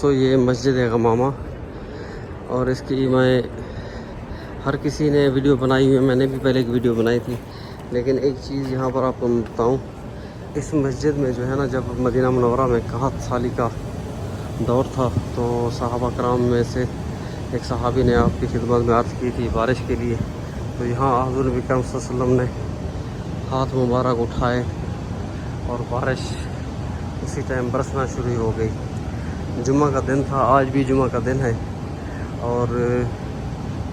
تو یہ مسجد ہے غمامہ، اور اس کی میں ہر کسی نے ویڈیو بنائی ہوئی ہے، میں نے بھی پہلے ایک ویڈیو بنائی تھی، لیکن ایک چیز یہاں پر آپ کو میں بتاؤں، اس مسجد میں جو ہے نا، جب مدینہ منورہ میں 61 سالی کا دور تھا تو صحابہ کرام میں سے ایک صحابی نے آپ کی خدمت میں عرض کی تھی بارش کے لیے، تو یہاں حضور نبی کریم صلی اللہ علیہ وسلم نے ہاتھ مبارک اٹھائے اور بارش اسی ٹائم برسنا شروع ہو گئی۔ جمعہ کا دن تھا، آج بھی جمعہ کا دن ہے، اور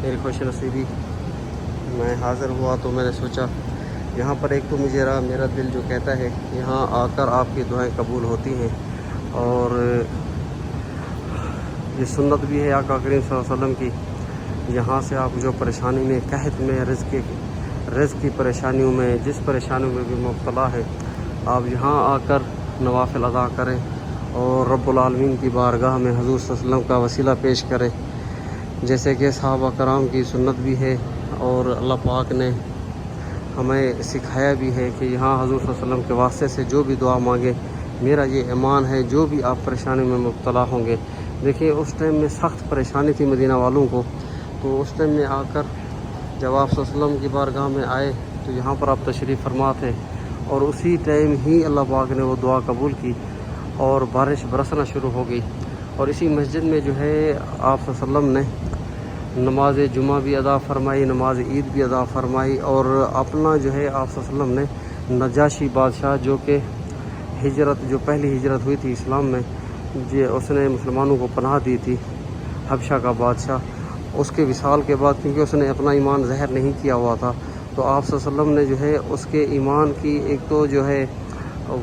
میری خوش نصیبی میں حاضر ہوا تو میں نے سوچا یہاں پر ایک تو میرا دل جو کہتا ہے یہاں آ کر آپ کی دعائیں قبول ہوتی ہیں، اور یہ سنت بھی ہے آقا کریم صلی اللہ علیہ وسلم کی، یہاں سے آپ جو پریشانی میں قحط میں رزق کی پریشانیوں میں جس پریشانیوں میں بھی مبتلا ہے، آپ یہاں آ کر نوافل ادا کریں اور رب العالمین کی بارگاہ میں حضور صلی اللہ علیہ وسلم کا وسیلہ پیش کریں، جیسے کہ صحابہ کرام کی سنت بھی ہے، اور اللہ پاک نے ہمیں سکھایا بھی ہے کہ یہاں حضور صلی اللہ علیہ وسلم کے واسطے سے جو بھی دعا مانگے، میرا یہ ایمان ہے جو بھی آپ پریشانی میں مبتلا ہوں گے۔ دیکھیے اس ٹائم میں سخت پریشانی تھی مدینہ والوں کو، تو اس ٹائم میں آ کر جب آپ صلی اللہ علیہ وسلم کی بارگاہ میں آئے تو یہاں پر آپ تشریف فرما تھے، اور اسی ٹائم ہی اللہ پاک نے وہ دعا قبول کی اور بارش برسنا شروع ہو گئی۔ اور اسی مسجد میں جو ہے آپ صلی اللہ علیہ وسلم نے نماز جمعہ بھی ادا فرمائی، نماز عید بھی ادا فرمائی، اور اپنا جو ہے آپ صلی اللہ علیہ وسلم نے نجاشی بادشاہ جو کہ جو پہلی ہجرت ہوئی تھی اسلام میں، اس نے مسلمانوں کو پناہ دی تھی، حبشہ کا بادشاہ، اس کے وصال کے بعد کیونکہ اس نے اپنا ایمان ظاہر نہیں کیا ہوا تھا، تو آپ صلی اللہ علیہ وسلم نے جو ہے اس کے ایمان کی ایک تو جو ہے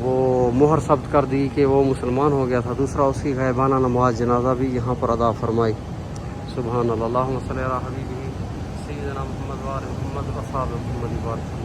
وہ مہر ثبت کر دی کہ وہ مسلمان ہو گیا تھا، دوسرا اس کی غائبانہ نماز جنازہ بھی یہاں پر ادا فرمائی۔ سبحان اللہ، اللہم صلی علی حبیبہ سیدنا محمد و آل محمد و اصحاب محمد۔